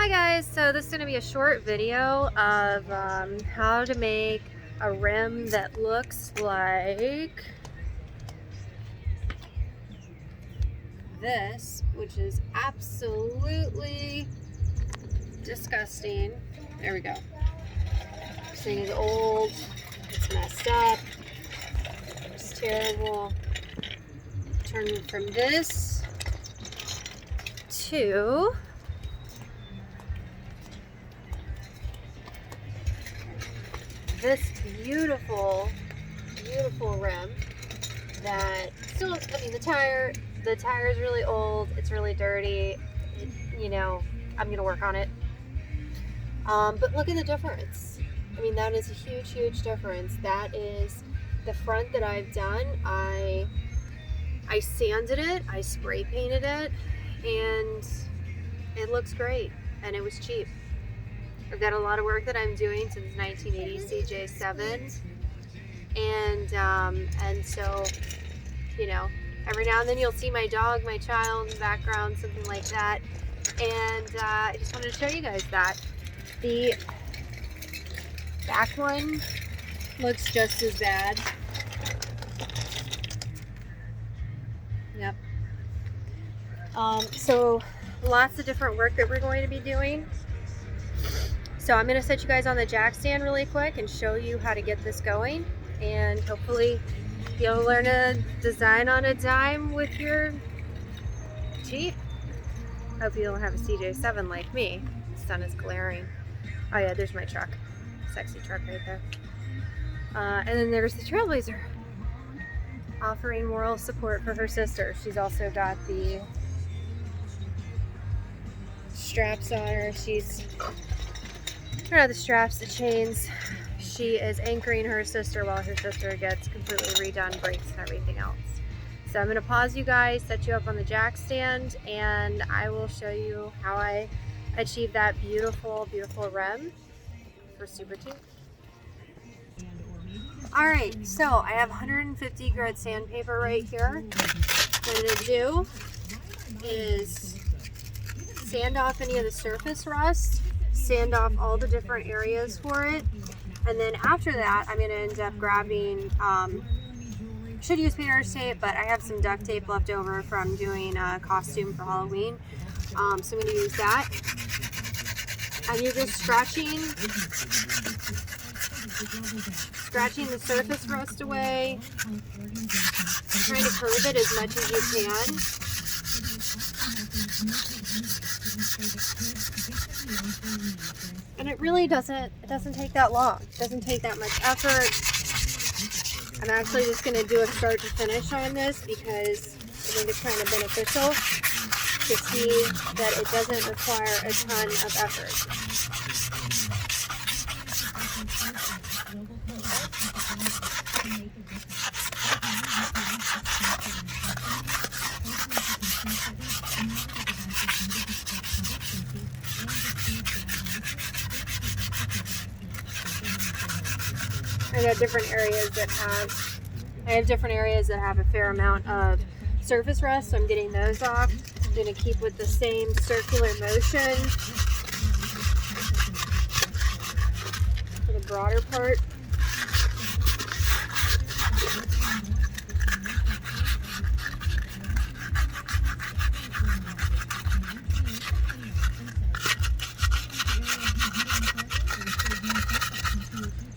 Hi guys, so this is going to be a short video of how to make a rim that looks like this, which is absolutely disgusting. There we go. This thing is old, it's messed up, it's terrible. Turn it from this to this beautiful rim that still, I mean, the tire is really old, it's really dirty, I'm gonna work on it. But look at the difference. I mean, that is a huge difference. That is the front that I've done. I sanded it, I spray painted it, and it looks great, and it was cheap. I've got a lot of work that I'm doing to this 1980 CJ7, and so, every now and then you'll see my dog, my child in the background, something like that, and I just wanted to show you guys that. The back one looks just as bad. Yep. So lots of different work that we're going to be doing. So I'm going to set you guys on the jack stand really quick and show you how to get this going, and hopefully you'll learn to design on a dime with your Jeep. Hope you don't have a CJ7 like me. The sun is glaring. Oh yeah, there's my truck. Sexy truck right there. And then there's the Trailblazer, offering moral support for her sister. She's also got the straps on her. Not the straps, the chains. She is anchoring her sister while her sister gets completely redone, brakes and everything else. So I'm going to pause you guys, set you up on the jack stand, and I will show you how I achieve that beautiful rim for Super 2. Alright, so I have 150 grit sandpaper right here. What I'm going to do is sand off any of the surface rust, sand off all the different areas for it, and then after that I'm going to end up grabbing, should use painter's tape, but I have some duct tape left over from doing a costume for Halloween, so I'm going to use that. And you're just scratching the surface rust away, trying to curve it as much as you can. And it really doesn't take that long. It doesn't take that much effort. I'm actually just going to do a start to finish on this because I think it's kind of beneficial to see that it doesn't require a ton of effort. I have different areas that have a fair amount of surface rust, so I'm getting those off. I'm going to keep with the same circular motion for the broader part.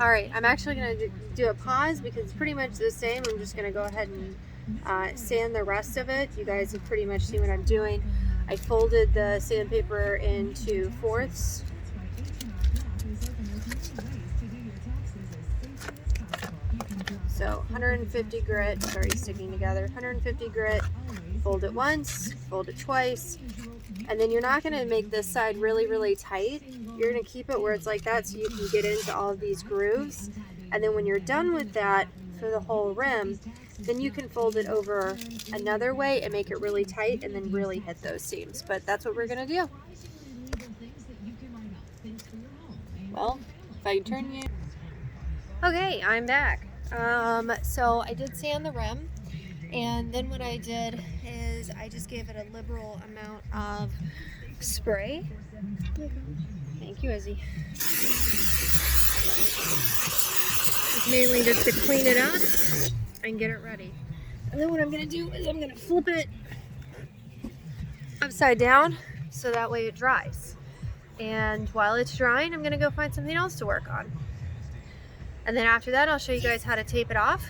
Alright, I'm actually going to do a pause because it's pretty much the same. I'm just going to go ahead and sand the rest of it. You guys have pretty much seen what I'm doing. I folded the sandpaper into fourths. So 150 grit, it's already sticking together. 150 grit, fold it once, fold it twice, and then you're not going to make this side really tight. You're going to keep it where it's like that so you can get into all of these grooves. And then when you're done with that for the whole rim, then you can fold it over another way and make it really tight and then really hit those seams. But that's what we're going to do. Well, if I can turn you. Okay, I'm back. So I did sand the rim, and then what I did is I just gave it a liberal amount of spray Thank you, Izzy. It's mainly just to clean it up and get it ready. And then what I'm gonna do is I'm gonna flip it upside down so that way it dries. And while it's drying, I'm gonna go find something else to work on. And then after that, I'll show you guys how to tape it off.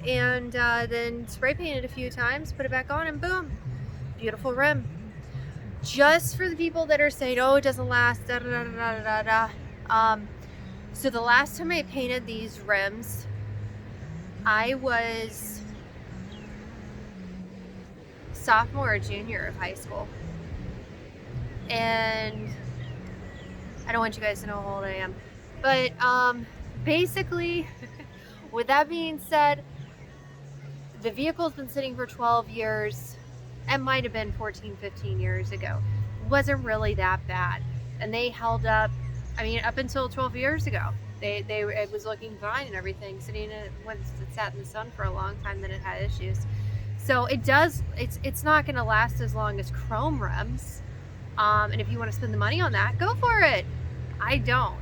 And then spray paint it a few times, put it back on, and boom, beautiful rim. Just for the people that are saying, oh, it doesn't last, da da da da da da. So the last time I painted these rims, I was sophomore or junior of high school. And I don't want you guys to know how old I am. But basically, with that being said, the vehicle's been sitting for 12 years. It might have been 14, 15 years ago. It wasn't really that bad. And they held up, I mean, up until 12 years ago. It was looking fine and everything. Once it sat in the sun for a long time, then it had issues. So it's not gonna last as long as chrome rims. And if you want to spend the money on that, go for it. I don't.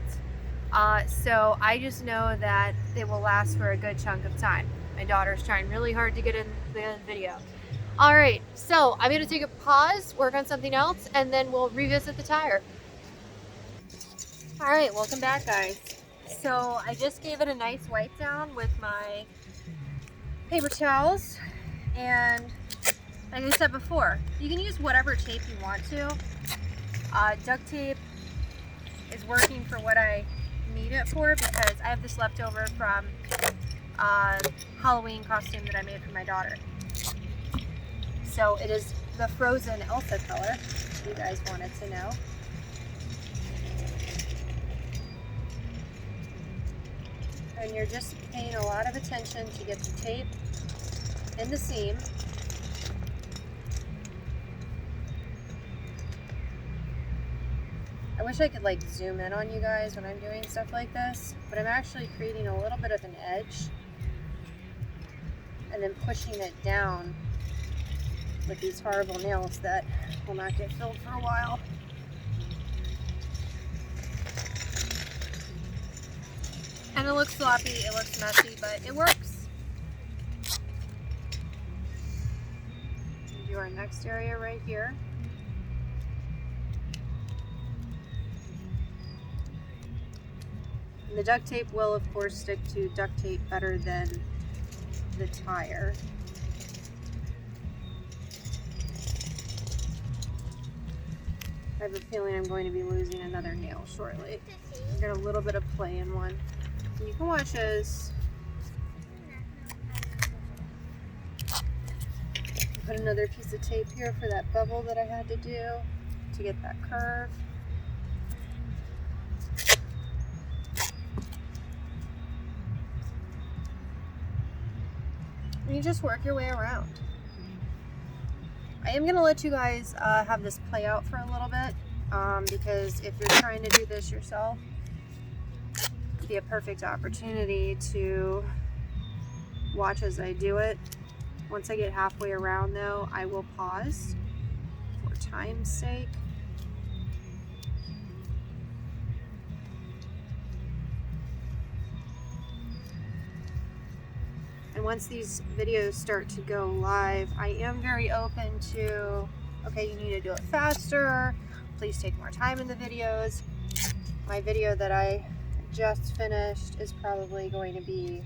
So I just know that it will last for a good chunk of time. My daughter's trying really hard to get in the video. All right, so I'm gonna take a pause, work on something else, and then we'll revisit the tire. All right, welcome back, guys. So I just gave it a nice wipe down with my paper towels, and like I said before, you can use whatever tape you want to. Duct tape is working for what I need it for because I have this leftover from Halloween costume that I made for my daughter. So it is the frozen Elsa color, if you guys wanted to know. And you're just paying a lot of attention to get the tape in the seam. I wish I could like zoom in on you guys when I'm doing stuff like this, but I'm actually creating a little bit of an edge and then pushing it down with these horrible nails that will not get filled for a while. And it looks sloppy, it looks messy, but it works. We'll do our next area right here. And the duct tape will, of course, stick to duct tape better than the tire. I have a feeling I'm going to be losing another nail shortly. I got a little bit of play in one. You can watch this. Put another piece of tape here for that bubble that I had to do to get that curve. And you just work your way around. I am going to let you guys have this play out for a little bit because if you're trying to do this yourself, it'd be a perfect opportunity to watch as I do it. Once I get halfway around though, I will pause for time's sake. And once these videos start to go live, I am very open to, okay, you need to do it faster. Please take more time in the videos. My video that I just finished is probably going to be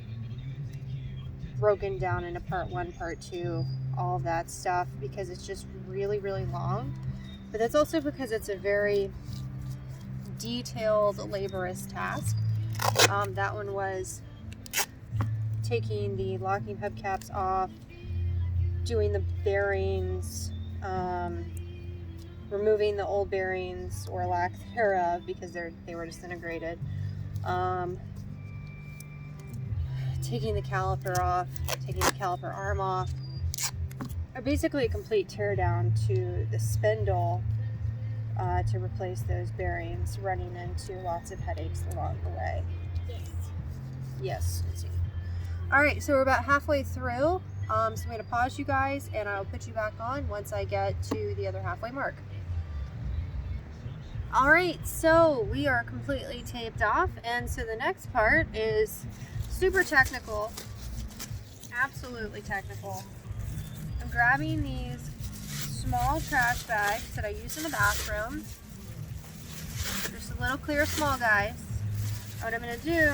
broken down into part 1, part 2, all of that stuff, because it's just really, really long. But that's also because it's a very detailed, laborious task. That one was taking the locking hubcaps off, doing the bearings, removing the old bearings or lack thereof because they were disintegrated, taking the caliper off, taking the caliper arm off, or basically a complete teardown to the spindle to replace those bearings, running into lots of headaches along the way. Yes. Yes, Susie. All right, so we're about halfway through. So I'm going to pause you guys and I'll put you back on once I get to the other halfway mark. Alright, so we are completely taped off, and so the next part is super technical, absolutely technical. I'm grabbing these small trash bags that I use in the bathroom, just a little clear small guys. What I'm going to do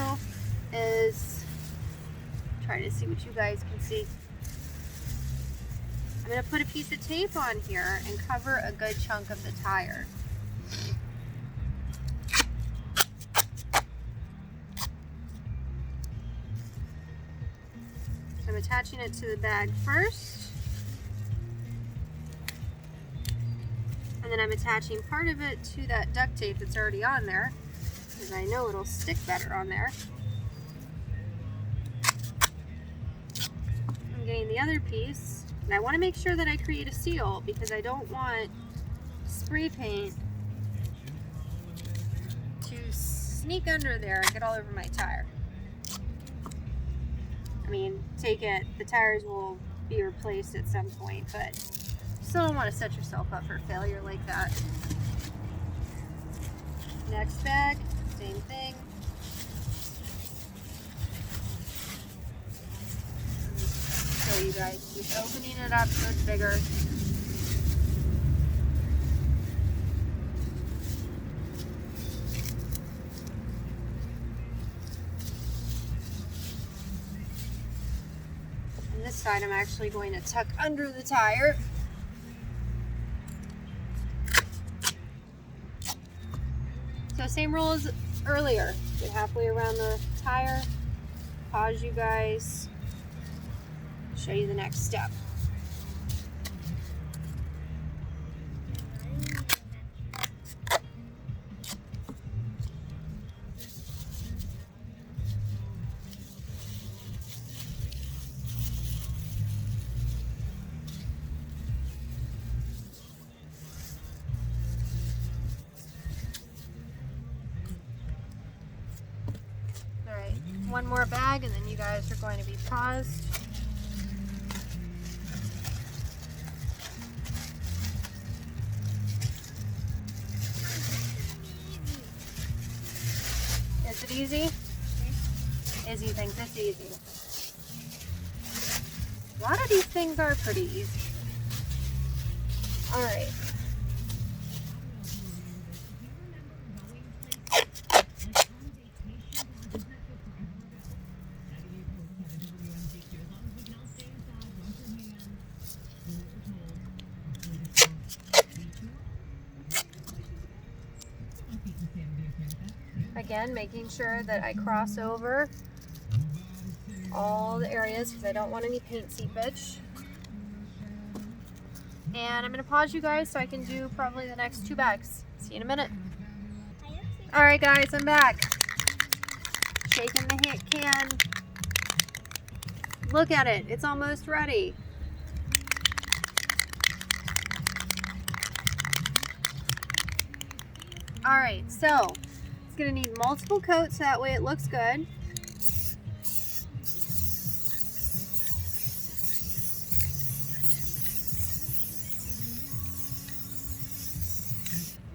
is try to see what you guys can see. I'm going to put a piece of tape on here and cover a good chunk of the tire. So I'm attaching it to the bag first, and then I'm attaching part of it to that duct tape that's already on there, because I know it'll stick better on there. I'm getting the other piece, and I want to make sure that I create a seal because I don't want spray paint to sneak under there and get all over my tire. I mean, the tires will be replaced at some point, but you still don't want to set yourself up for failure like that. Next bag, same thing. Show you guys, just opening it up so it's bigger. This side I'm actually going to tuck under the tire. So same rule as earlier. Get halfway around the tire, pause you guys, show you the next step. One more bag and then you guys are going to be paused. Is it easy? Izzy thinks it's easy. A lot of these things are pretty easy. Alright. Again, making sure that I cross over all the areas because I don't want any paint seepage. And I'm going to pause you guys so I can do probably the next 2 bags. See you in a minute. Alright guys, I'm back. Shaking the hit can. Look at it, it's almost ready. Alright, so it's going to need multiple coats so that way it looks good.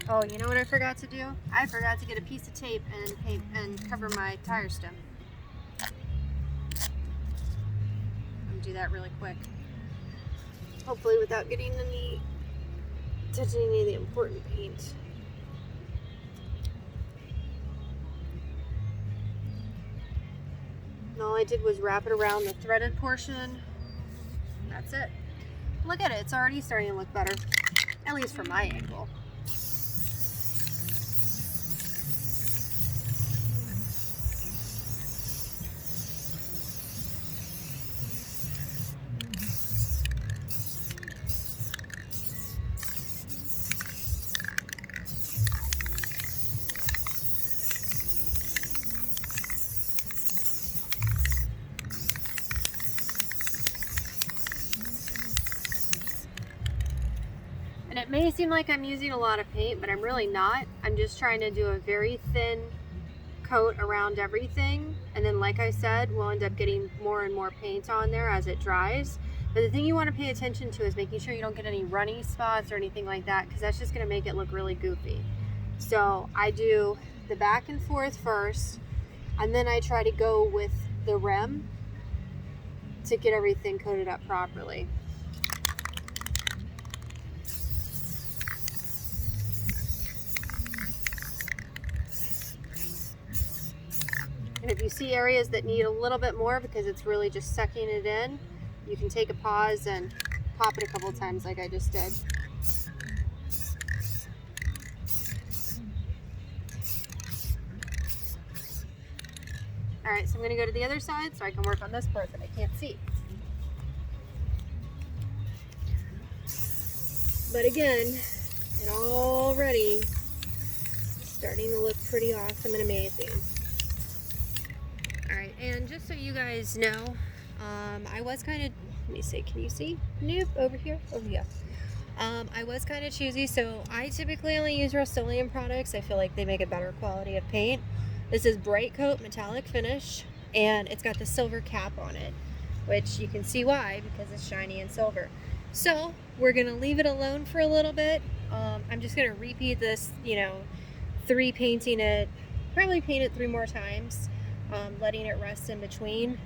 Oh, you know what I forgot to do? I forgot to get a piece of tape and paint and cover my tire stem. I'm gonna do that really quick. Hopefully without touching any of the important paint. And all I did was wrap it around the threaded portion. That's it. Look at it, it's already starting to look better. At least from my angle. And it may seem like I'm using a lot of paint, but I'm really not. I'm just trying to do a very thin coat around everything. And then, like I said, we'll end up getting more and more paint on there as it dries. But the thing you want to pay attention to is making sure you don't get any runny spots or anything like that, because that's just going to make it look really goofy. So I do the back and forth first, and then I try to go with the rim to get everything coated up properly. And if you see areas that need a little bit more because it's really just sucking it in, you can take a pause and pop it a couple times like I just did. All right, so I'm gonna go to the other side so I can work on this part that I can't see. But again, it already is starting to look pretty awesome and amazing. All right, and just so you guys know, I was kind of, let me see, can you see? Nope, over here, over here. I was kind of choosy, so I typically only use Rust-Oleum products. I feel like they make a better quality of paint. This is Bright Coat Metallic Finish, and it's got the silver cap on it, which you can see why, because it's shiny and silver. So we're gonna leave it alone for a little bit. I'm just gonna repeat this, painting it, probably paint it 3 more times, letting it rest in between.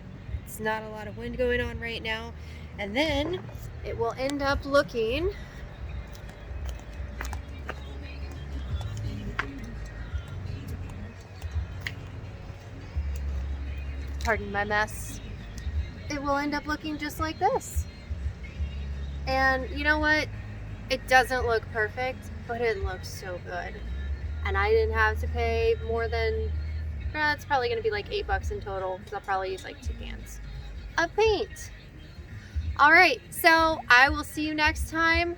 It's not a lot of wind going on right now. And then it will end up looking pardon my mess. It will end up looking just like this. And you know what? It doesn't look perfect, but it looks so good. And I didn't have to pay more than, it's probably gonna be like $8 in total, because I'll probably use like 2 cans of paint. All right, so I will see you next time.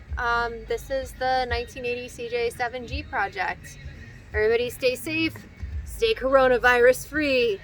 This is the 1980 CJ7 Jeep project. Everybody stay safe, stay coronavirus free.